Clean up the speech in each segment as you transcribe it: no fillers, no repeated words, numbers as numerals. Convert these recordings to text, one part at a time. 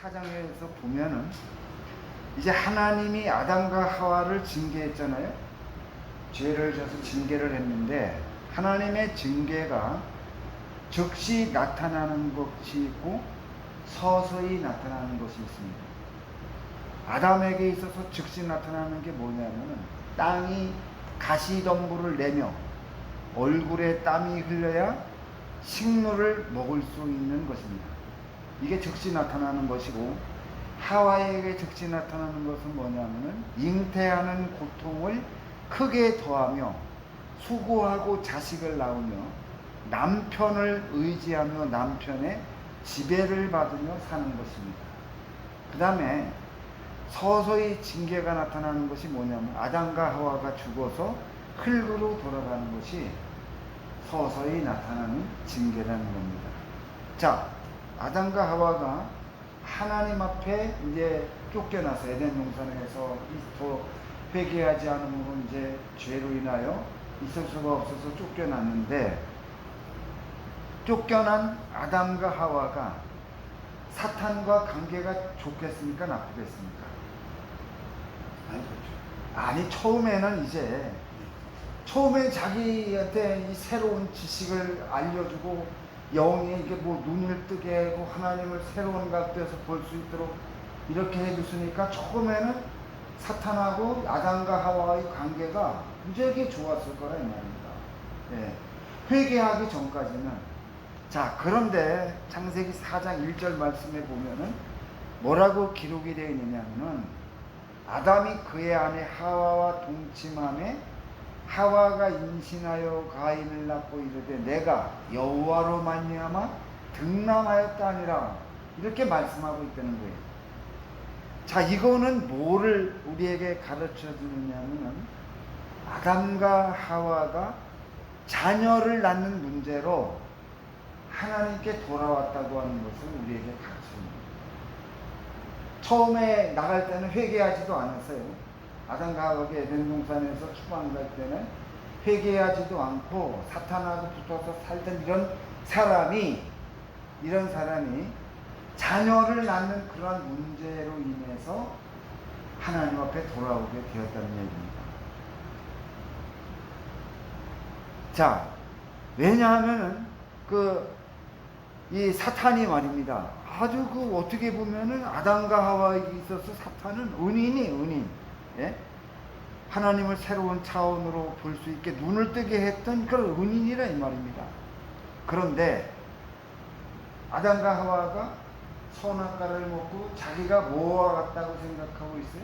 4장에서 보면은 이제 하나님이 아담과 하와를 징계했잖아요. 죄를 져서 징계를 했는데 하나님의 징계가 즉시 나타나는 것이 있고 서서히 나타나는 것이 있습니다. 아담에게 있어서 즉시 나타나는 게 뭐냐면은 땅이 가시덤불을 내며 얼굴에 땀이 흘러야 식물을 먹을 수 있는 것입니다. 이게 즉시 나타나는 것이고, 하와에게 즉시 나타나는 것은 뭐냐면은 잉태하는 고통을 크게 더하며 수고하고 자식을 낳으며 남편을 의지하며 남편의 지배를 받으며 사는 것입니다. 그 다음에 서서히 징계가 나타나는 것이 뭐냐면 아담과 하와가 죽어서 흙으로 돌아가는 것이 서서히 나타나는 징계라는 겁니다. 자, 아담과 하와가 하나님 앞에 이제 쫓겨나서 에덴 동산에서 더 회개하지 않음으로 이제 죄로 인하여 있을 수가 없어서 쫓겨났는데, 쫓겨난 아담과 하와가 사탄과 관계가 좋겠습니까? 나쁘겠습니까? 아니, 처음에는 처음에 자기한테 이 새로운 지식을 알려주고 영이 이게 뭐 눈을 뜨게 하고 하나님을 새로운 각도에서 볼 수 있도록 이렇게 해줬으니까 처음에는 사탄하고 아담과 하와의 관계가 무지하게 좋았을 거라 이 말입니다. 예. 회개하기 전까지는. 자, 그런데 창세기 4장 1절 말씀에 보면은 뭐라고 기록이 되어 있느냐면은 아담이 그의 아내 하와와 동침함에 하와가 임신하여 가인을 낳고 이르되 내가 여호와로 말미암아 등남하였다 하니라, 이렇게 말씀하고 있다는 거예요. 자, 이거는 뭐를 우리에게 가르쳐 주느냐면은 아담과 하와가 자녀를 낳는 문제로 하나님께 돌아왔다고 하는 것을 우리에게 가르칩니다. 처음에 나갈 때는 회개하지도 않았어요. 아담과 하와가 에덴 동산에서 추방 갈 때는 회개하지도 않고 사탄하고 붙어서 살던 이런 사람이 자녀를 낳는 그러한 문제로 인해서 하나님 앞에 돌아오게 되었다는 얘기입니다. 자, 왜냐하면은 이 사탄이 말입니다. 아주 어떻게 보면은 아담과 하와에게 있어서 사탄은 은인. 예? 하나님을 새로운 차원으로 볼 수 있게 눈을 뜨게 했던 그런 은인이라 이 말입니다. 그런데 아담과 하와가 선악과를 먹고 자기가 뭐와 같다고 생각하고 있어요?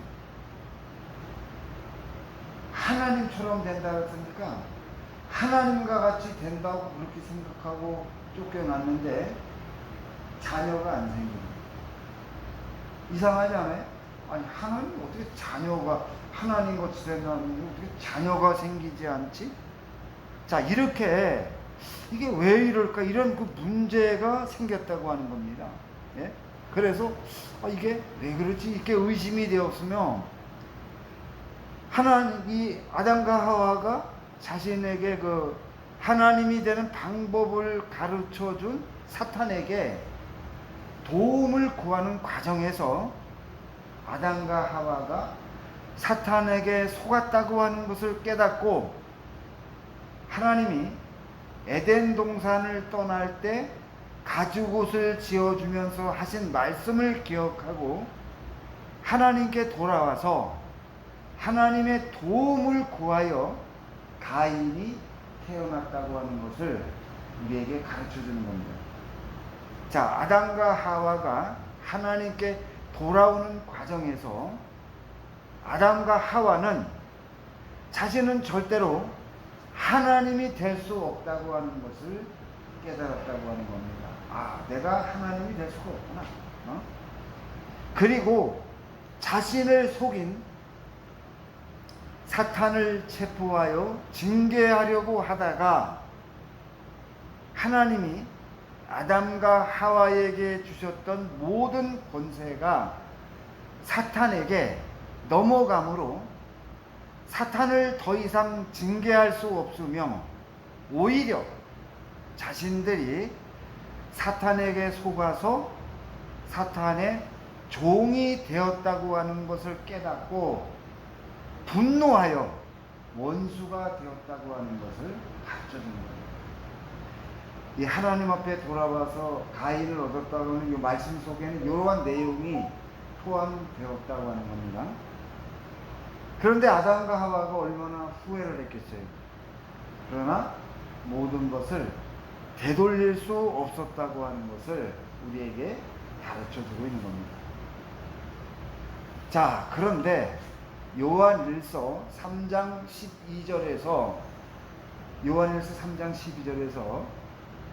하나님처럼 된다 그랬으니까 하나님과 같이 된다고 그렇게 생각하고 쫓겨났는데 자녀가 안 생깁니다. 이상하지 않아요? 아니, 하나님 어떻게 자녀가 하나님 같이 된다는데 어떻게 자녀가 생기지 않지? 자, 이렇게 이게 왜 이럴까? 이런 문제가 생겼다고 하는 겁니다. 예? 그래서 이게 왜 그렇지? 이렇게 의심이 되었으면 이 아담과 하와가 자신에게 하나님이 되는 방법을 가르쳐 준 사탄에게 도움을 구하는 과정에서 아담과 하와가 사탄에게 속았다고 하는 것을 깨닫고, 하나님이 에덴 동산을 떠날 때 가죽옷을 지어주면서 하신 말씀을 기억하고 하나님께 돌아와서 하나님의 도움을 구하여 가인이 태어났다고 하는 것을 우리에게 가르쳐주는 겁니다. 자, 아담과 하와가 하나님께 돌아오는 과정에서 아담과 하와는 자신은 절대로 하나님이 될 수 없다고 하는 것을 깨달았다고 하는 겁니다. 아, 내가 하나님이 될 수가 없구나. 그리고 자신을 속인 사탄을 체포하여 징계하려고 하다가 하나님이 아담과 하와에게 주셨던 모든 권세가 사탄에게 넘어가므로 사탄을 더 이상 징계할 수 없으며 오히려 자신들이 사탄에게 속아서 사탄의 종이 되었다고 하는 것을 깨닫고 분노하여 원수가 되었다고 하는 것을 가르쳐주는 거예요. 이 하나님 앞에 돌아와서 가인을 얻었다고 하는 이 말씀 속에는 이러한 내용이 포함되었다고 하는 겁니다. 그런데 아담과 하와가 얼마나 후회를 했겠어요. 그러나 모든 것을 되돌릴 수 없었다고 하는 것을 우리에게 가르쳐주고 있는 겁니다. 자, 그런데 요한일서 3장 12절에서 요한일서 3장 12절에서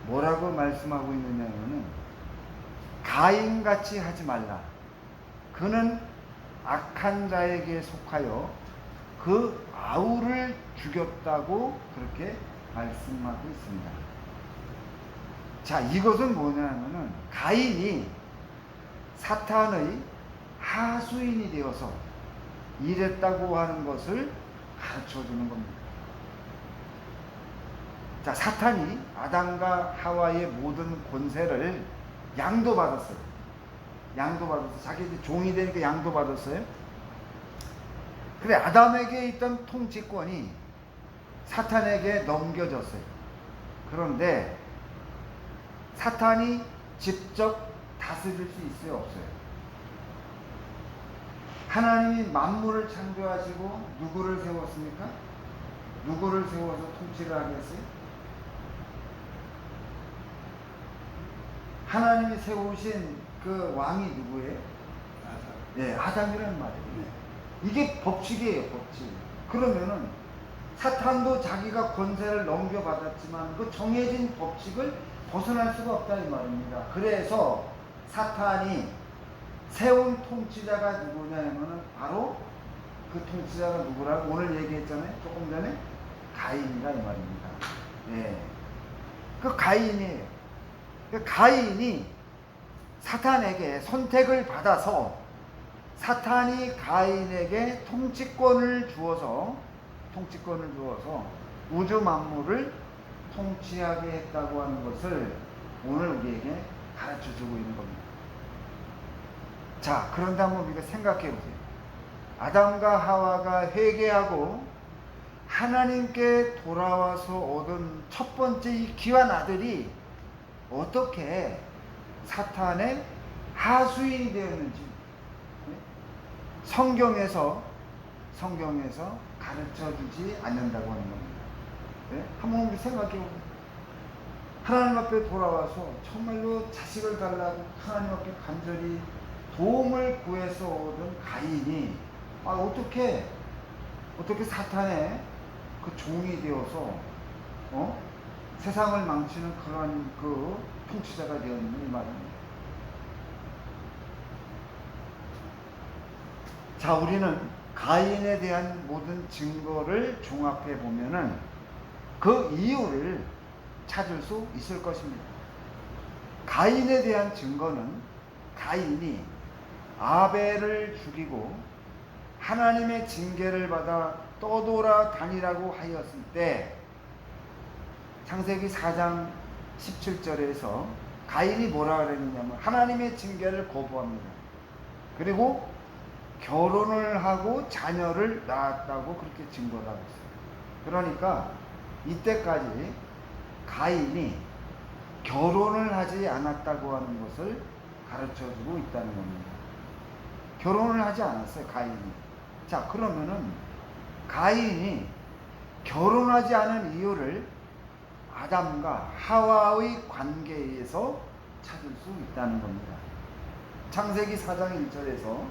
뭐라고 말씀하고 있느냐면은 가인같이 하지 말라. 그는 악한 자에게 속하여 그 아우를 죽였다고 그렇게 말씀하고 있습니다. 자, 이것은 뭐냐면은 가인이 사탄의 하수인이 되어서 이랬다고 하는 것을 가르쳐 주는 겁니다. 자, 사탄이 아담과 하와의 모든 권세를 양도받았어요. 양도받았어요. 자기들이 종이 되니까 양도받았어요. 그래, 아담에게 있던 통치권이 사탄에게 넘겨졌어요. 그런데 사탄이 직접 다스릴 수 있어요, 없어요? 하나님이 만물을 창조하시고 누구를 세웠습니까? 누구를 세워서 통치를 하겠어요? 하나님이 세우신 그 왕이 누구예요? 네, 아담이라는 말이에요. 이게 법칙이에요, 법칙. 그러면은 사탄도 자기가 권세를 넘겨받았지만 그 정해진 법칙을 벗어날 수가 없다 이 말입니다. 그래서 사탄이 세운 통치자가 누구냐면은 바로 그 통치자가 누구라고 오늘 얘기했잖아요. 조금 전에 가인이라 이 말입니다. 네. 그 가인이에요. 그 가인이 사탄에게 선택을 받아서 사탄이 가인에게 통치권을 주어서 우주 만물을 통치하게 했다고 하는 것을 오늘 우리에게 가르쳐 주고 있는 겁니다. 자, 그런데 한번 우리가 생각해 보세요. 아담과 하와가 회개하고 하나님께 돌아와서 얻은 첫 번째 이 귀한 아들이 어떻게 사탄의 하수인이 되었는지 성경에서 가르쳐 주지 않는다고 하는 겁니다. 네? 한번 우리 생각해 보세요. 하나님 앞에 돌아와서 정말로 자식을 달라고 하나님 앞에 간절히 도움을 구해서 얻은 가인이 어떻게 사탄의 그 종이 되어서 세상을 망치는 그러한 그 통치자가 되었는지 말입니다. 자, 우리는 가인에 대한 모든 증거를 종합해 보면은 그 이유를 찾을 수 있을 것입니다. 가인에 대한 증거는 가인이 아벨을 죽이고 하나님의 징계를 받아 떠돌아다니라고 하였을 때 창세기 4장 17절에서 가인이 뭐라 그랬느냐면 하나님의 징계를 거부합니다. 그리고 결혼을 하고 자녀를 낳았다고 그렇게 증거를 하고 있어요. 그러니까 이때까지 가인이 결혼을 하지 않았다고 하는 것을 가르쳐주고 있다는 겁니다. 결혼을 하지 않았어요, 가인이. 자, 그러면은 가인이 결혼하지 않은 이유를 아담과 하와의 관계에서 찾을 수 있다는 겁니다. 창세기 4장 1절에서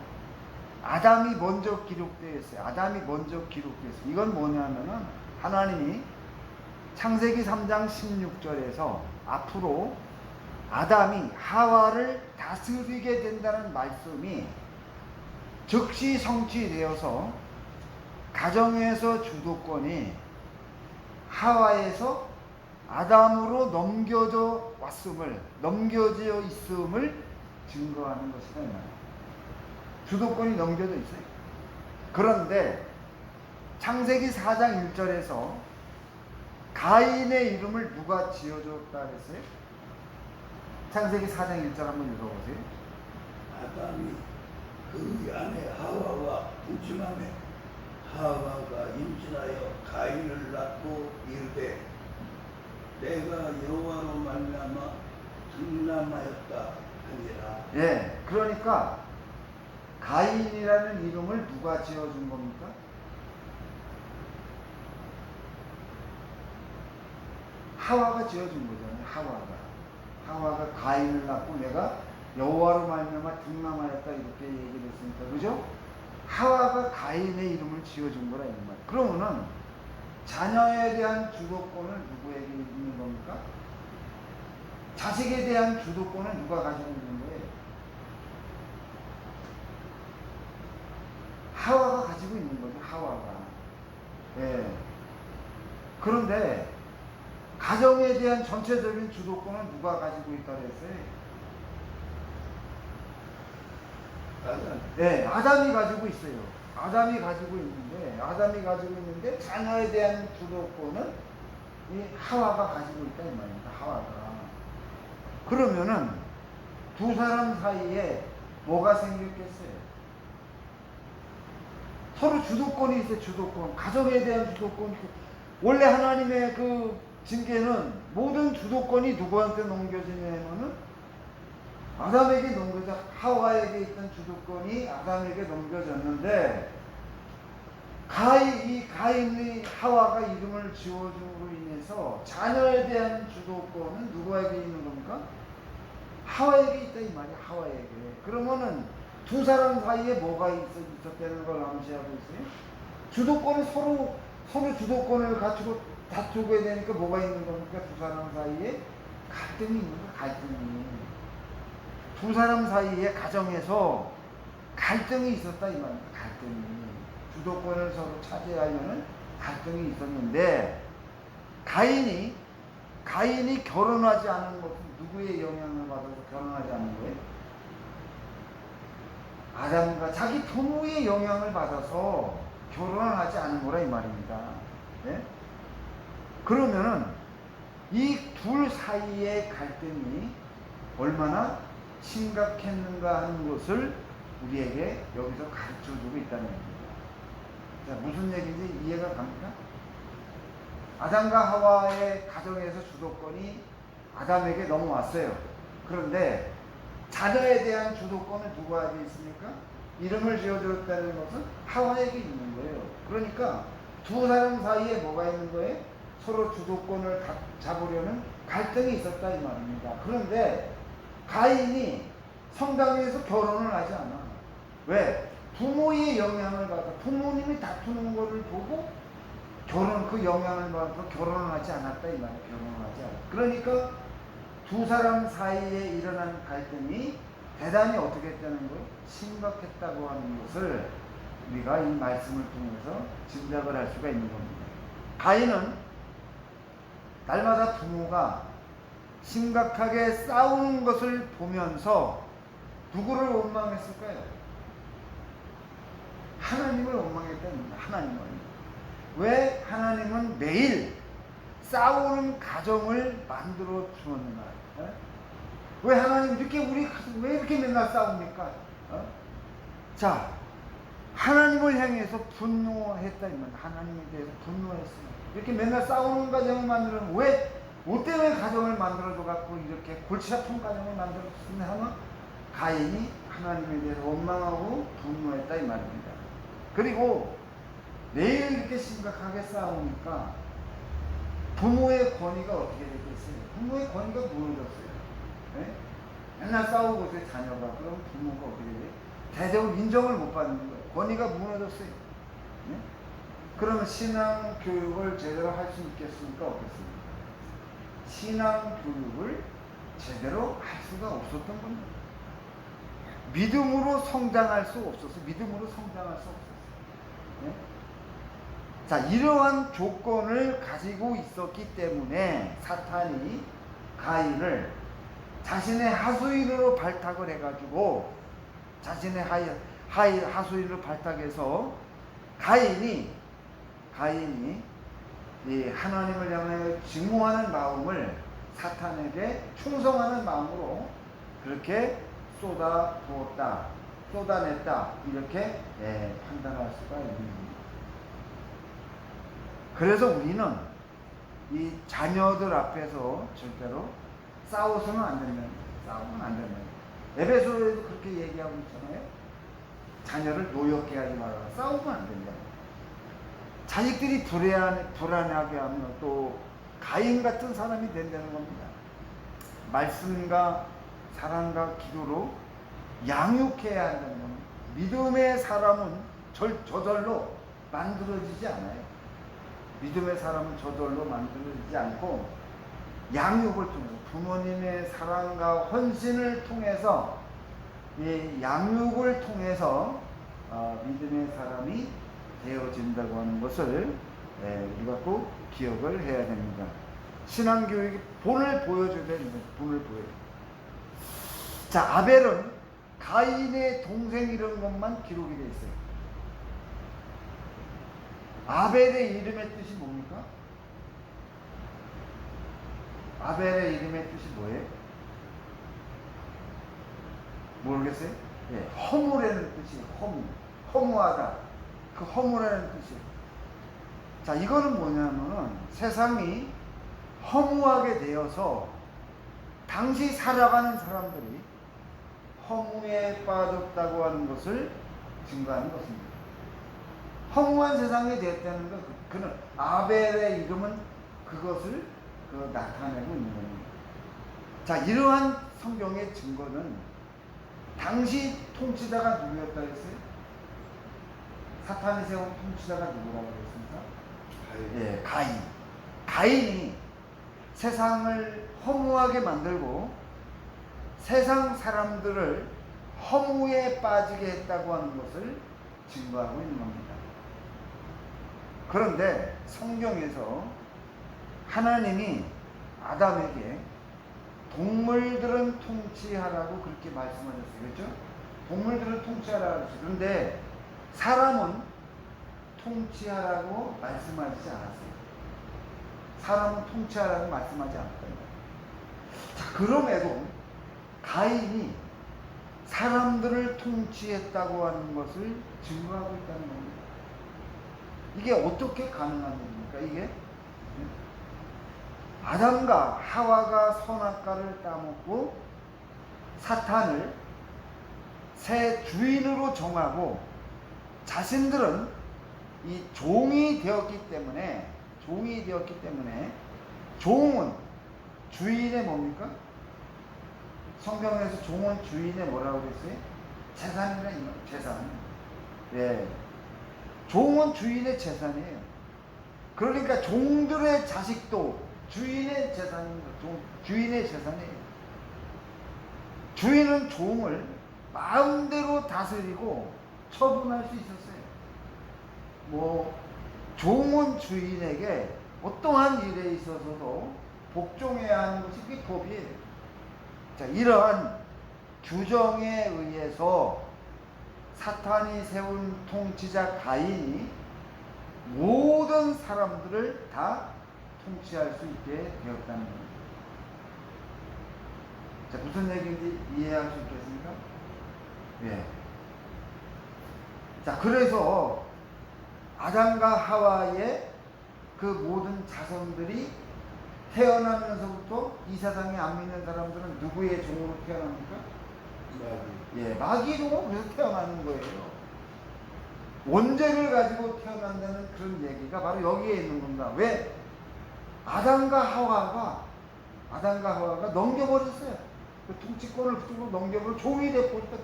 아담이 먼저 기록되어 있어요. 아담이 먼저 기록되어 있어요. 이건 뭐냐면은 하나님이 창세기 3장 16절에서 앞으로 아담이 하와를 다스리게 된다는 말씀이 즉시 성취되어서 가정에서 주도권이 하와에서 아담으로 넘겨져 있음을 증거하는 것이다 이 말이에요. 주도권이 넘겨져 있어요. 그런데 창세기 4장 1절에서 가인의 이름을 누가 지어줬다 그랬어요? 창세기 4장 1절 한번 읽어보세요. 아담이 우리 아내 하와가 부침함에 하와가 임신하여 가인을 낳고 이르되 내가 여호와로 말미암아 등남하였다 하니라. 예, 그러니까 가인이라는 이름을 누가 지어준 겁니까? 하와가 지어준 거잖아요. 하와가 가인을 낳고 내가 여호와로 말미암아 등남하였다 이렇게 얘기를 했으니까, 그죠? 하와가 가인의 이름을 지어준 거라 이 말. 그러면은 자녀에 대한 주도권을 누구에게 있는 겁니까? 자식에 대한 주도권을 누가 가지고 있는 거예요? 하와가 가지고 있는 거죠. 하와가. 예. 그런데 가정에 대한 전체적인 주도권은 누가 가지고 있다고 했어요? 네, 아담이 가지고 있어요. 아담이 가지고 있는데 자녀에 대한 주도권은 이 하와가 가지고 있다 이 말입니다. 하와가. 그러면은 두 사람 사이에 뭐가 생겼겠어요? 서로 주도권이 있어요. 주도권. 가정에 대한 주도권. 원래 하나님의 그 징계는 모든 주도권이 누구한테 넘겨지냐면은 아담에게 넘겨져, 하와에게 있던 주도권이 아담에게 넘겨졌는데, 이 가인이 하와가 이름을 지어줌으로 인해서 자녀에 대한 주도권은 누구에게 있는 겁니까? 하와에게 있다 이 말이야. 하와에게. 그러면은 두 사람 사이에 뭐가 있었다는 걸 암시하고 있어요? 주도권을 서로 주도권을 갖추고 다투게 되니까 뭐가 있는 겁니까? 두 사람 사이에 갈등이 있는 거야. 갈등이. 두 사람 사이에 가정에서 갈등이 있었다 이 말입니다. 갈등이. 주도권을 서로 차지하려는 갈등이 있었는데, 가인이 결혼하지 않은 것은 누구의 영향을 받아서 결혼하지 않는 거예요? 아담과 자기 부모의 영향을 받아서 결혼을 하지 않은 거라 이 말입니다. 네? 그러면은 이 둘 사이의 갈등이 얼마나 심각했는가 하는 것을 우리에게 여기서 가르쳐주고 있다는 겁니다. 자, 무슨 얘기인지 이해가 갑니까? 아담과 하와의 가정에서 주도권이 아담에게 넘어왔어요. 그런데 자녀에 대한 주도권은 누구에게 있습니까? 이름을 지어줬다는 것은 하와에게 있는 거예요. 그러니까 두 사람 사이에 뭐가 있는 거예요? 서로 주도권을 잡으려는 갈등이 있었다 이 말입니다. 그런데 가인이 성당에서 결혼을 하지 않아. 왜? 부모의 영향을 받아. 부모님이 다투는 것을 보고 그 영향을 받아서 결혼을 하지 않았다 이 말이야. 결혼을 하지 않았다. 그러니까 두 사람 사이에 일어난 갈등이 대단히 어떻게 했다는 거예요? 심각했다고 하는 것을 우리가 이 말씀을 통해서 짐작을 할 수가 있는 겁니다. 가인은 날마다 부모가 심각하게 싸우는 것을 보면서 누구를 원망했을까요? 하나님을 원망했답니다. 하나님을. 왜 하나님은 매일 싸우는 가정을 만들어 주었는가? 왜 하나님 왜 이렇게 맨날 싸웁니까? 자, 하나님을 향해서 분노했다. 하나님에 대해서 분노했어요. 이렇게 맨날 싸우는 가정을 만들면 뭐 때문에 가정을 만들어줘갖고 이렇게 골치 아픈 가정을 만들었으면 하면 가인이 하나님에 대해서 원망하고 분노했다 이 말입니다. 그리고 매일 이렇게 심각하게 싸우니까 부모의 권위가 어떻게 되겠어요? 부모의 권위가 무너졌어요. 네? 맨날 싸우고 있어요, 자녀가. 그럼 부모가 어떻게 돼요? 대접을 인정을 못 받는 거예요. 권위가 무너졌어요. 네? 그러면 신앙 교육을 제대로 할 수 있겠습니까? 없겠습니까? 신앙 교육을 제대로 할 수가 없었던 겁니다. 믿음으로 성장할 수 없었어요. 네? 자, 이러한 조건을 가지고 있었기 때문에 사탄이 가인을 자신의 하수인으로 발탁을 해가지고 자신의 하수인으로 발탁해서 가인이 이 하나님을 향하여 증오하는 마음을 사탄에게 충성하는 마음으로 그렇게 쏟아 부었다. 쏟아냈다 이렇게 판단할 수가 있는 겁니다. 그래서 우리는 이 자녀들 앞에서 절대로 싸워서는 안 된다. 싸우면 안 된다. 에베소에도 그렇게 얘기하고 있잖아요. 자녀를 노엽게 하지 말아라. 싸우면 안 된다. 자식들이 불안하게 하면 또 가인 같은 사람이 된다는 겁니다. 말씀과 사랑과 기도로 양육해야 한다는 겁니다. 믿음의 사람은 저절로 만들어지지 않아요. 믿음의 사람은 저절로 만들어지지 않고 양육을 통해서 부모님의 사랑과 헌신을 통해서 이 양육을 통해서 믿음의 사람이 되어진다고 하는 것을 우리가 꼭 기억을 해야 됩니다. 신앙교육이 본을 보여줘야 됩니다. 본을 보여요. 자, 아벨은 가인의 동생 이런 것만 기록이 되어 있어요. 아벨의 이름의 뜻이 뭡니까? 아벨의 이름의 뜻이 뭐예요? 모르겠어요? 예, 허무라는 뜻이에요. 허무하다. 그 허무라는 뜻이에요. 자, 이거는 뭐냐면은 세상이 허무하게 되어서 당시 살아가는 사람들이 허무에 빠졌다고 하는 것을 증거하는 것입니다. 허무한 세상이 되었다는 것, 그는 아벨의 이름은 그것을 나타내고 있는 겁니다. 자, 이러한 성경의 증거는 당시 통치자가 누구였다 했어요? 사탄이 세운 통치자가 누구라고 했습니까? 예, 가인. 가인이 세상을 허무하게 만들고 세상 사람들을 허무에 빠지게 했다고 하는 것을 증거하고 있는 겁니다. 그런데 성경에서 하나님이 아담에게 동물들은 통치하라고 그렇게 말씀하셨어요. 그렇죠? 동물들은 통치하라고 했어요. 그런데 사람은 통치하라고 말씀하지 않았어요. 사람은 통치하라고 말씀하지 않았다. 자, 그럼에도 가인이 사람들을 통치했다고 하는 것을 증거하고 있다는 겁니다. 이게 어떻게 가능한 일입니까? 이게 아담과 하와가 선악과를 따먹고 사탄을 새 주인으로 정하고 자신들은 이 종이 되었기 때문에 종은 주인의 뭡니까? 성경에서 종은 주인의 뭐라고 그랬어요? 재산이라 재산. 예. 종은 주인의 재산이에요. 그러니까 종들의 자식도 주인의 재산입니다. 주인의 재산이에요. 주인은 종을 마음대로 다스리고 처분할 수 있었어요. 종은 주인에게 어떠한 일에 있어서도 복종해야 하는 것이 그게 법이에요. 자, 이러한 규정에 의해서 사탄이 세운 통치자 가인이 모든 사람들을 다 통치할 수 있게 되었다는 겁니다. 자, 무슨 얘기인지 이해할 수 있겠습니까? 예. 자, 그래서 아담과 하와의 그 모든 자손들이 태어나면서부터 이 세상에 안 믿는 사람들은 누구의 종으로 태어납니까? 예, 마귀로 그래서 태어나는 거예요. 원죄를 가지고 태어난다는 그런 얘기가 바로 여기에 있는 겁니다. 왜? 아담과 하와가 넘겨버렸어요. 그 통치권을 그쪽으로 넘겨버려 종이 되어버리니까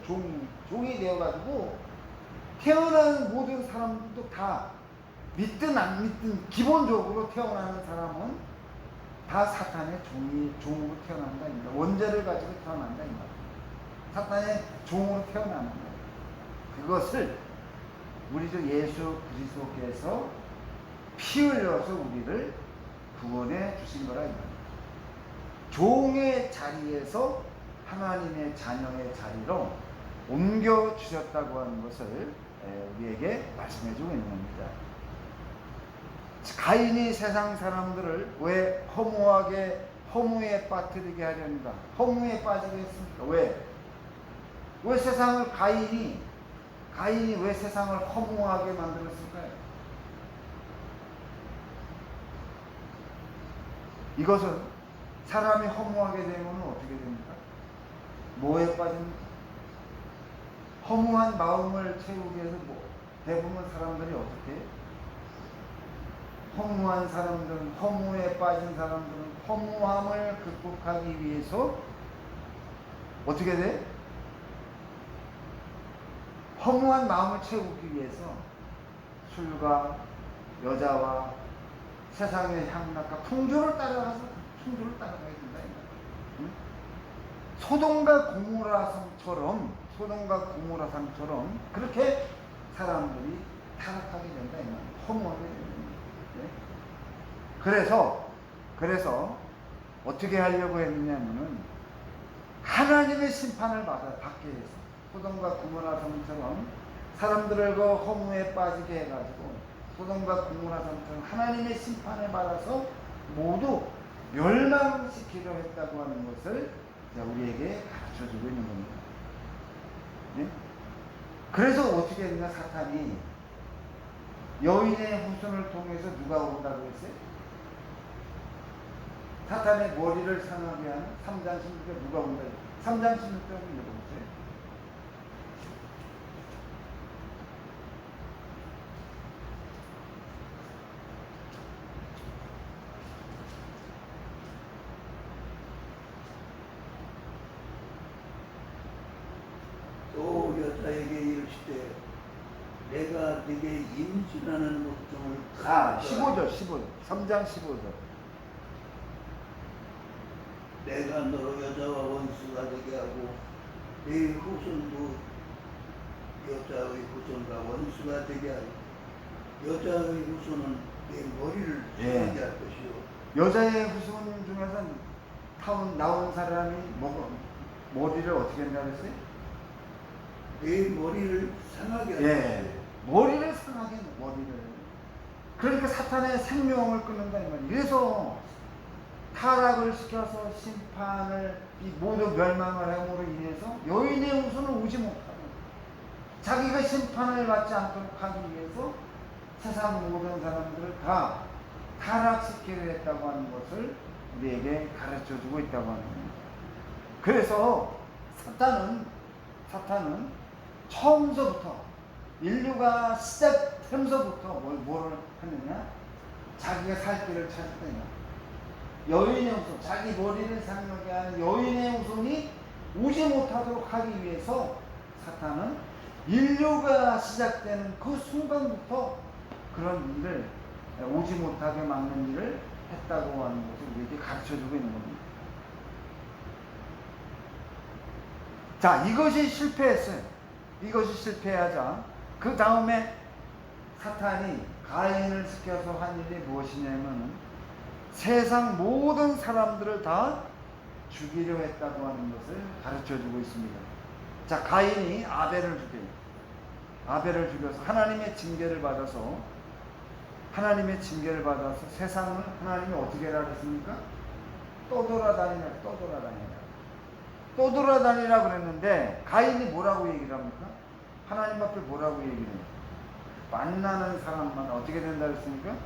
종이 되어가지고 태어나는 모든 사람들도 다 믿든 안 믿든 기본적으로 태어나는 사람은 다 사탄의 종으로 태어난다. 원죄를 가지고 태어난다. 사탄의 종으로 태어난다. 그것을 우리 주 예수 그리스도께서 피 흘려서 우리를 구원해 주신 거라. 종의 자리에서 하나님의 자녀의 자리로 옮겨 주셨다고 하는 것을 우리에게 말씀해 주고 있는 겁니다. 가인이 세상 사람들을 왜 허무에 빠뜨리게 하려는가? 허무에 빠지게 했습니까? 왜? 왜 세상을 가인이 왜 세상을 허무하게 만들었을까요? 이것은 사람이 허무하게 되면 어떻게 됩니까? 뭐에 빠집니까? 허무한 마음을 채우기 위해서 대부분 사람들이 어떻게 해요? 허무한 사람들은, 허무에 빠진 사람들은 허무함을 극복하기 위해서 어떻게 돼? 허무한 마음을 채우기 위해서 술과 여자와 세상의 향락과 풍조를 따라가야 된다. 응? 소돔과 고모라 성처럼 그렇게 사람들이 타락하게 된다. 허무하게 된다. 그래서 어떻게 하려고 했느냐면은 하나님의 심판을 받게 해서 소돔과 고모라 성처럼 사람들을 그 허무에 빠지게 해가지고 소돔과 고모라 성처럼 하나님의 심판을 받아서 모두 멸망시키려 했다고 하는 것을 우리에게 가르쳐주고 있는 겁니다. 네? 그래서 어떻게 했냐, 사탄이 여인의 후손을 통해서 누가 온다고 했어요? 사탄의 머리를 상하게 하는 3장 16절 누가 온다고 했어요? 3장 16절을 읽어보세요. 또 여자에게 이르시되 내가 네게 임신하는 걱정을 15절 3장 15절 내가 너로 여자와 원수가 되게 하고 네 후손도 여자의 후손과 원수가 되게 하고 여자의 후손은 내 머리를 상하게 할 것이요 여자의 후손 중에서 나온 사람이 머리를 어떻게 한다고 했어요? 내 머리를 상하게 할 것이요 머리를 상하게 그러니까 사탄의 생명을 끊는다 이 말이에요. 그래서 타락을 시켜서 심판을 모두 멸망을 함으로 인해서 여인의 후손은 오지 못하고 자기가 심판을 받지 않도록 하기 위해서 세상 모든 사람들을 다 타락시키려 했다고 하는 것을 우리에게 가르쳐주고 있다고 하는 겁니다. 그래서 사탄은 처음서부터 인류가 시작하면서부터 뭐를 하느냐? 자기가 살 길을 찾았다. 여인의 후손, 자기 머리를 상하게 하는 여인의 후손이 오지 못하도록 하기 위해서 사탄은 인류가 시작되는 그 순간부터 그런 일을 오지 못하게 막는 일을 했다고 하는 것을 우리에게 가르쳐주고 있는 겁니다. 자, 이것이 실패했어요. 이것이 실패하자 그 다음에 사탄이 가인을 시켜서 한 일이 무엇이냐면 세상 모든 사람들을 다 죽이려 했다고 하는 것을 가르쳐주고 있습니다. 자, 가인이 아벨을 죽여서 하나님의 징계를 받아서 세상을 하나님이 어떻게 하라 그랬습니까? 떠돌아다니라 그랬는데 가인이 뭐라고 얘기를 합니까? 하나님 앞에 뭐라고 얘기를 해요? 만나는 사람마다 어떻게 된다 그랬습니까?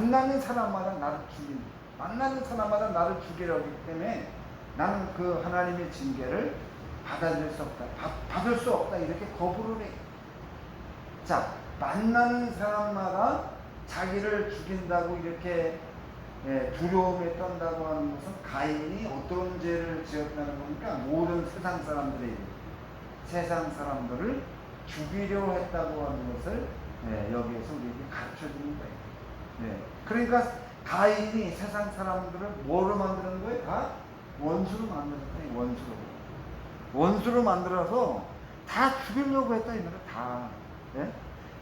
만나는 사람마다 나를 죽이려 하기 때문에 나는 그 하나님의 징계를 받을 수 없다 이렇게 거부를 해. 자, 만나는 사람마다 자기를 죽인다고 이렇게 두려움에 떤다고 하는 것은 가인이 어떤 죄를 지었다는 겁니까? 모든 세상 사람들을 죽이려 했다고 하는 것을 여기에서 우리에게 가르쳐주는 거예요. 그러니까 가인이 세상 사람들을 뭐로 만드는 거예요? 다 원수로 만들었다. 원수로 만들어서 다 죽이려고 했다. 이 말이에요. 다.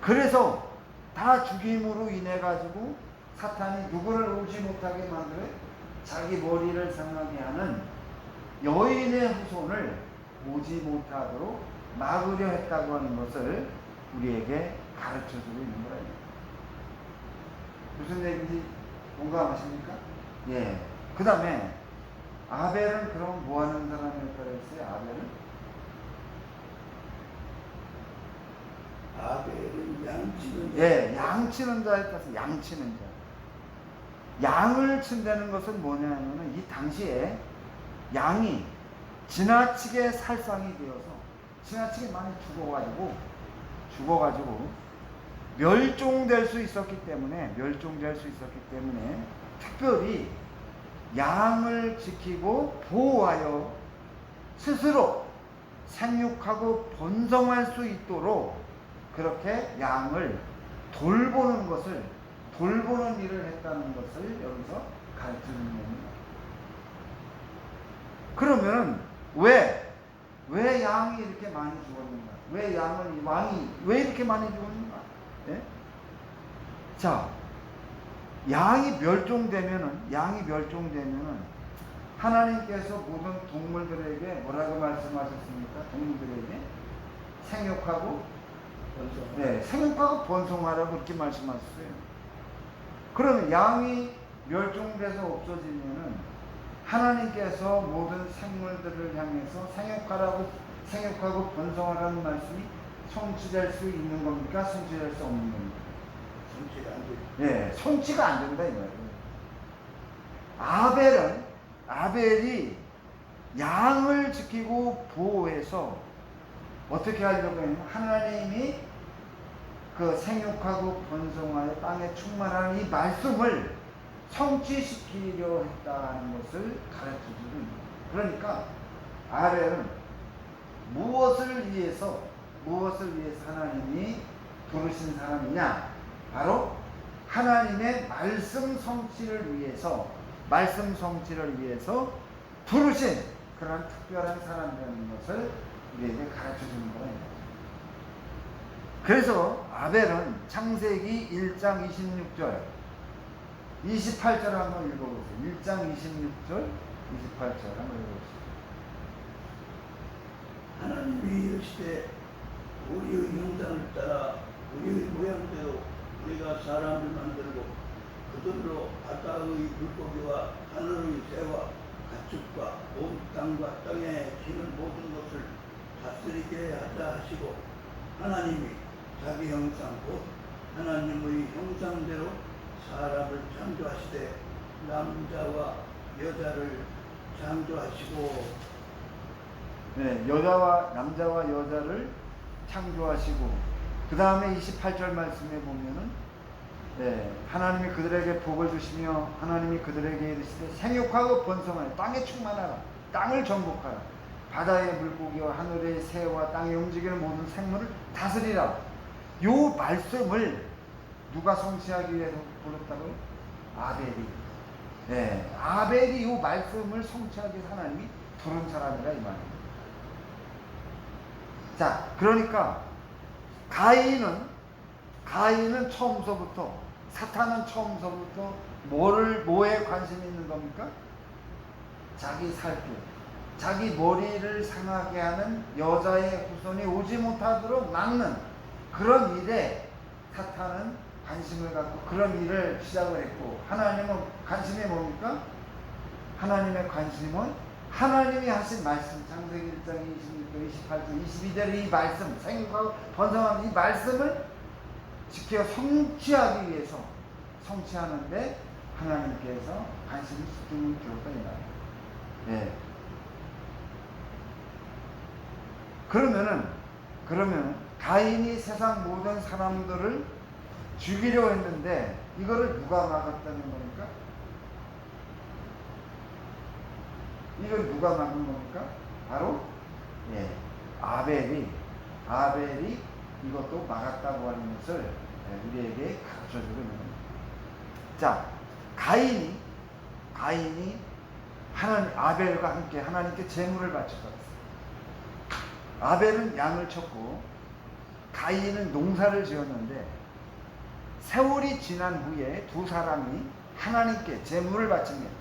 그래서 다 죽임으로 인해 가지고 사탄이 누구를 오지 못하게 만들어 자기 머리를 상하게 하는 여인의 후손을 오지 못하도록 막으려 했다고 하는 것을 우리에게 가르쳐주고 있는 거예요. 무슨 얘기인지 공감하십니까? 그 다음에 아벨은 그럼 뭐 하는 사람이었다고 했어요? 아벨은? 아벨은 양치는 자. 예, 양치는 자에 따라서 양치는 자. 양을 친다는 것은 뭐냐면은 이 당시에 양이 지나치게 살상이 되어서 지나치게 많이 죽어가지고 멸종될 수 있었기 때문에 특별히 양을 지키고 보호하여 스스로 생육하고 번성할 수 있도록 그렇게 양을 돌보는 일을 했다는 것을 여기서 가르치는 겁니다. 그러면 왜 양이 이렇게 많이 죽었는가? 왕이 왜 이렇게 많이 죽었는가? 예? 자, 양이 멸종되면은 하나님께서 모든 동물들에게 뭐라고 말씀하셨습니까? 동물들에게 생육하고 번성하라고 그렇게 말씀하셨어요. 그러면 양이 멸종돼서 없어지면은 하나님께서 모든 생물들을 향해서 생육하고 번성하라는 말씀이 성취될 수 있는 겁니까? 성취될 수 없는 겁니까? 성취가 안 돼. 예, 성취가 안 된다 이 말이에요. 아벨이 양을 지키고 보호해서 어떻게 하려고 했냐면 하나님이 그 생육하고 번성하여 땅에 충만한 이 말씀을 성취시키려 했다는 것을 가르쳐주는 거예요. 그러니까 아벨은 무엇을 위해서 하나님이 부르신 사람이냐? 바로 하나님의 말씀 성취를 위해서 부르신 그런 특별한 사람이라는 것을 우리에게 가르쳐주는 거예요. 그래서 아벨은 창세기 1장 26절 28절 한번 읽어보세요. 1장 26절 28절 한번 읽어보세요. 하나님이 이르시되 우리의 형상을 따라 우리의 모양대로 우리가 사람을 만들고 그들로 바다의 물고기와 하늘의 새와 가축과 온 땅과 땅에 기는 모든 것을 다스리게 하자 하시고 하나님이 자기 형상 곧 하나님의 형상대로 사람을 창조하시되 남자와 여자를 창조하시고 남자와 여자를 창조하시고 그 다음에 28절 말씀에 보면은 하나님이 그들에게 복을 주시며 하나님이 그들에게 이르시되 생육하고 번성하여 땅에 충만하라 땅을 정복하라 바다의 물고기와 하늘의 새와 땅에 움직이는 모든 생물을 다스리라. 요 말씀을 누가 성취하기 위해서 불렀다고요? 아벨이 요 말씀을 성취하기 위해서 하나님이 부른 사람이라 이 말입니다. 자, 그러니까 가인은 처음서부터 사탄은 처음서부터 뭐에 관심이 있는 겁니까? 자기 살길, 자기 머리를 상하게 하는 여자의 후손이 오지 못하도록 막는 그런 일에 사탄은 관심을 갖고 그런 일을 시작을 했고 하나님은 관심이 뭡니까? 하나님의 관심은 하나님이 하신 말씀 창세기 1장 26절 28절 22절 이 말씀 생육하고 번성하는 이 말씀을 지켜 성취하기 위해서 성취하는데 하나님께서 관심을 집중을 주었다 이 말이에요. 그러면은 가인이 세상 모든 사람들을 죽이려 했는데 이거를 누가 막았다는 겁니까? 이걸 누가 막은 겁니까? 바로 아벨이 이것도 막았다고 하는 것을 우리에게 가르쳐주고 있는 겁니다. 자, 가인이 아벨과 함께 하나님께 제물을 바쳤어요. 아벨은 양을 쳤고 가인은 농사를 지었는데 세월이 지난 후에 두 사람이 하나님께 제물을 바칩니다.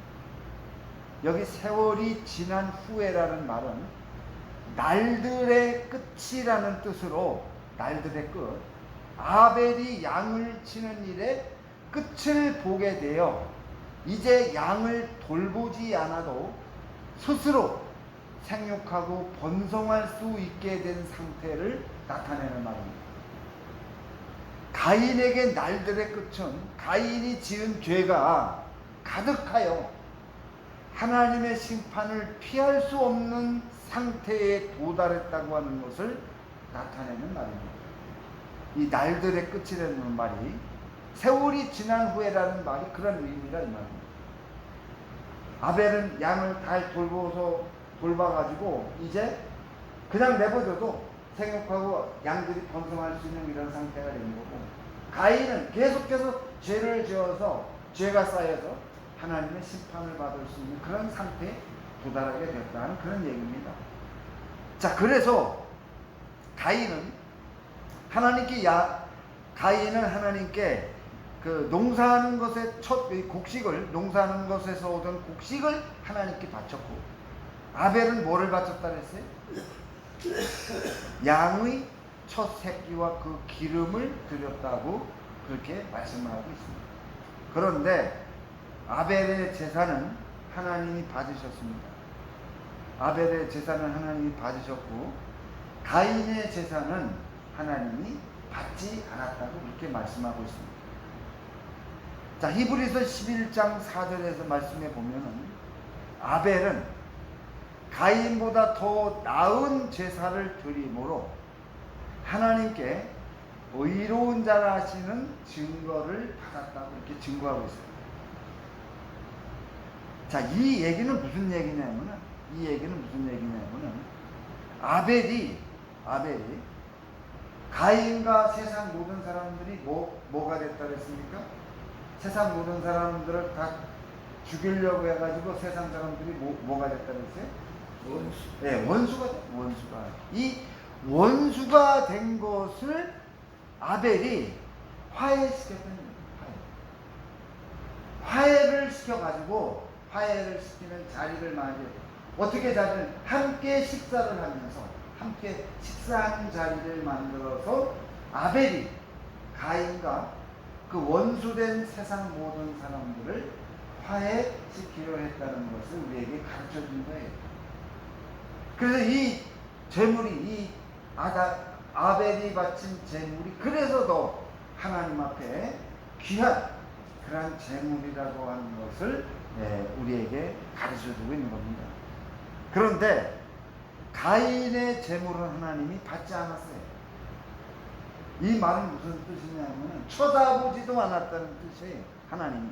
여기 세월이 지난 후에라는 말은 날들의 끝이라는 뜻으로 날들의 끝 아벨이 양을 치는 일에 끝을 보게 되어 이제 양을 돌보지 않아도 스스로 생육하고 번성할 수 있게 된 상태를 나타내는 말입니다. 가인에게 날들의 끝은 가인이 지은 죄가 가득하여 하나님의 심판을 피할 수 없는 상태에 도달했다고 하는 것을 나타내는 말입니다. 이 날들의 끝이라는 말이 세월이 지난 후에라는 말이 그런 의미라 이 말입니다. 아벨은 양을 잘 돌봐가지고 이제 그냥 내버려도 생육하고 양들이 번성할 수 있는 이런 상태가 된 거고, 가인은 계속해서 죄를 지어서 죄가 쌓여서 하나님의 심판을 받을 수 있는 그런 상태에 도달하게 됐다는 그런 얘기입니다. 자, 그래서 가인은 하나님께 그 농사하는 것의 첫 곡식을, 농사하는 것에서 오던 곡식을 하나님께 바쳤고, 아벨은 뭐를 바쳤다 그랬어요? 양의 첫 새끼와 그 기름을 드렸다고 그렇게 말씀하고 있습니다. 그런데 아벨의 제사는 하나님이 받으셨습니다. 아벨의 제사는 하나님이 받으셨고, 가인의 제사는 하나님이 받지 않았다고 그렇게 말씀하고 있습니다. 자, 히브리서 11장 4절에서 말씀해 보면은 아벨은 가인보다 더 나은 제사를 드림으로 하나님께 의로운 자라 하시는 증거를 받았다고 이렇게 증거하고 있어요. 자, 이 얘기는 무슨 얘기냐면은 아벨이 가인과 세상 모든 사람들이 뭐가 됐다 그랬습니까? 세상 모든 사람들을 다 죽이려고 해가지고 세상 사람들이 뭐가 됐다 그랬어요? 원수. 네, 원수가. 이 원수가 된 것을 아벨이 화해시켰다는 거예요. 화해를 시켜가지고, 화해를 시키는 자리를 어떻게 함께 식사를 하면서, 함께 식사하는 자리를 만들어서 아벨이 가인과 그 원수된 세상 모든 사람들을 화해시키려 했다는 것을 우리에게 가르쳐 준 거예요. 그래서 이 제물이, 아벨이 바친 제물이 그래서 더 하나님 앞에 귀한 그러한 제물이라고 하는 것을 우리에게 가르쳐 주고 있는 겁니다. 그런데 가인의 제물은 하나님이 받지 않았어요. 이 말은 무슨 뜻이냐면 쳐다보지도 않았다는 뜻이에요. 하나님이.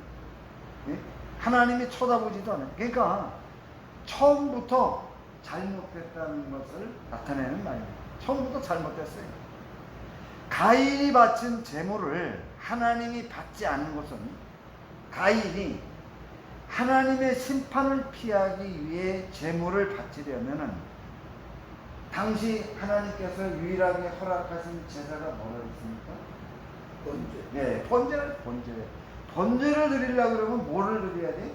예? 하나님이 쳐다보지도 않아요. 그러니까 처음부터 잘못됐다는 것을 나타내는 말입니다. 처음부터 잘못됐어요. 가인이 바친 제물을 하나님이 받지 않은 것은 가인이 하나님의 심판을 피하기 위해 제물을 바치려면은 당시 하나님께서 유일하게 허락하신 제사가 뭐라고 했습니까? 번제. 네, 번제를 드리려고 그러면 뭐를 드려야 돼?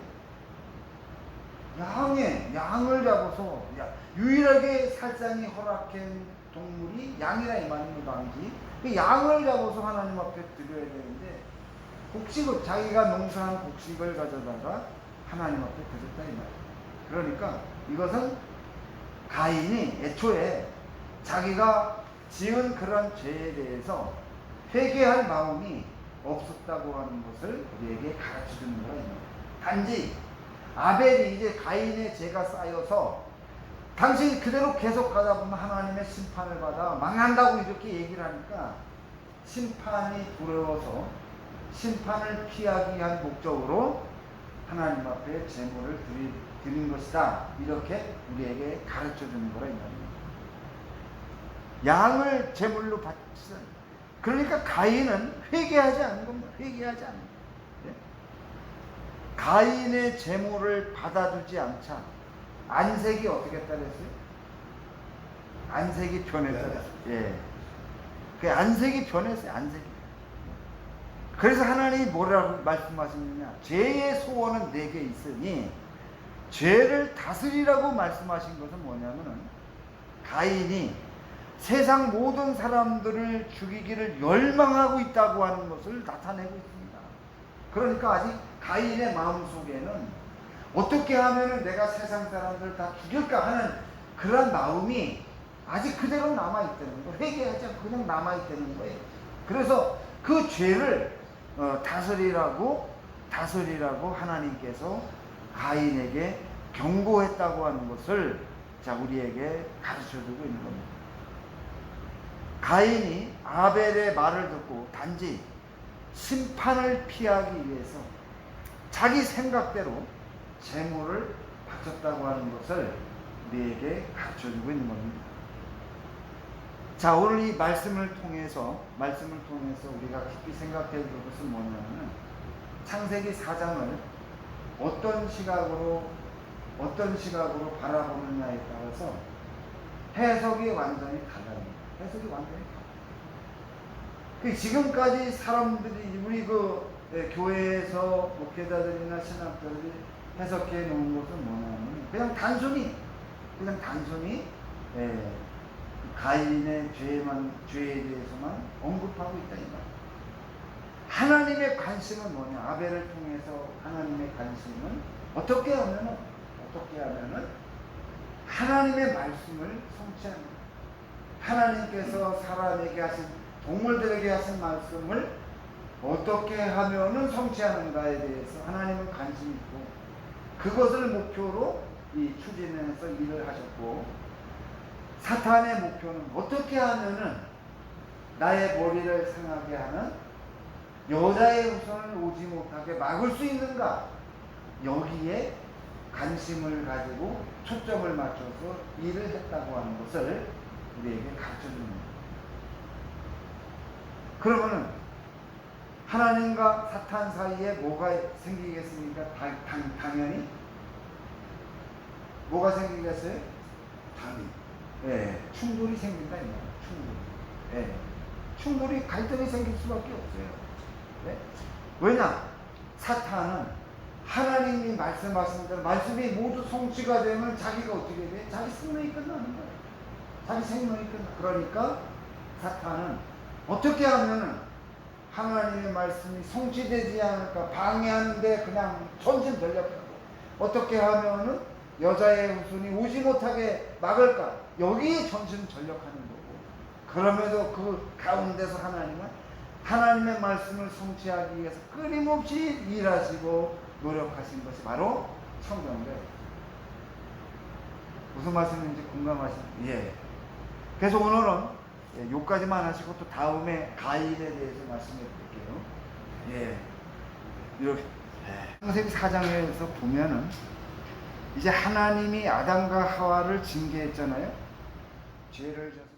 양을 잡아서, 유일하게 살상이 허락한 동물이 양이라 이 말입니다. 당시 그 양을 잡아서 하나님 앞에 드려야 되는데, 곡식을, 자기가 농사한 곡식을 가져다가 하나님 앞에 드렸다 이 말이에요. 그러니까 이것은 가인이 애초에 자기가 지은 그런 죄에 대해서 회개할 마음이 없었다고 하는 것을 우리에게 가르쳐 주는 거예요. 단지 아벨이 이제 가인의 죄가 쌓여서 당신 그대로 계속 가다 보면 하나님의 심판을 받아 망한다고 이렇게 얘기를 하니까 심판이 두려워서 심판을 피하기 위한 목적으로 하나님 앞에 제물을 드린 것이다. 이렇게 우리에게 가르쳐 주는 거라 이 말입니다. 양을 제물로 바치자. 그러니까 가인은 회개하지 않는 겁니다. 회개하지 않는 겁니다. 네? 가인의 제물을 받아주지 않자 안색이 어떻게 했다 그랬어요? 안색이 변했다. 예. 그 안색이 변했어요. 안색이. 그래서 하나님이 뭐라고 말씀하시느냐? 죄의 소원은 내게 있으니 죄를 다스리라고 말씀하신 것은 뭐냐면은 가인이 세상 모든 사람들을 죽이기를 열망하고 있다고 하는 것을 나타내고 있습니다. 그러니까 아직 가인의 마음속에는 어떻게 하면 내가 세상 사람들 다 죽일까 하는 그런 마음이 아직 그대로 남아있다는 거. 회개하지 않고 그냥 남아있다는 거예요. 그래서 그 죄를 다스리라고 하나님께서 가인에게 경고했다고 하는 것을 자 우리에게 가르쳐주고 있는 겁니다. 가인이 아벨의 말을 듣고 단지 심판을 피하기 위해서 자기 생각대로 재물을 바쳤다고 하는 것을 우리에게 가르쳐주고 있는 겁니다. 자, 오늘 이 말씀을 통해서 우리가 깊이 생각해 볼 것은 뭐냐면 창세기 4장을 어떤 시각으로 바라보느냐에 따라서 해석이 완전히 달라집니다. 해석이 완전히 달라요. 지금까지 사람들이 우리 교회에서 목회자들이나 신학자들이 해석해 놓은 것은 뭐냐면 그냥 단순히 가인의 죄에 대해서만 언급하고 있다 이 말. 하나님의 관심은 뭐냐? 아벨을 통해서 하나님의 관심은 어떻게 하면은 하나님의 말씀을 성취합니다. 하나님께서 사람에게 하신 동물들에게 하신 말씀을 어떻게 하면은 성취하는가에 대해서 하나님은 관심이 있고 그것을 목표로 추진해서 일을 하셨고 사탄의 목표는 어떻게 하면은 나의 머리를 상하게 하는 여자의 후손을 오지 못하게 막을 수 있는가 여기에 관심을 가지고 초점을 맞춰서 일을 했다고 하는 것을 우리에게 가르쳐줍니다. 그러면은 하나님과 사탄 사이에 뭐가 생기겠습니까? 당연히 뭐가 생기겠어요? 충돌이 생긴다 이 말이에요. 충돌이 갈등이 생길 수밖에 없어요. 왜냐? 사탄은 하나님이 말씀하신 대로 말씀이 모두 성취가 되면 자기가 어떻게 돼? 자기 생명이 끝나는 거예요. 자기 생명이 끝나. 그러니까 사탄은 어떻게 하면은 하나님의 말씀이 성취되지 않을까 방해하는데 그냥 전심전력하고 어떻게 하면은 여자의 후손이 오지 못하게 막을까 여기에 전심전력하는 거고 그럼에도 그 가운데서 하나님은 하나님의 말씀을 성취하기 위해서 끊임없이 일하시고 노력하신 것이 바로 성경이에요. 무슨 말씀인지 공감하시나요? 예. 그래서 오늘은 요까지만 하시고 또 다음에 가인에 대해서 말씀해 드릴게요. 이렇게 창세기 4장에서 보면은 이제 하나님이 아담과 하와를 징계했잖아요. 죄를 져서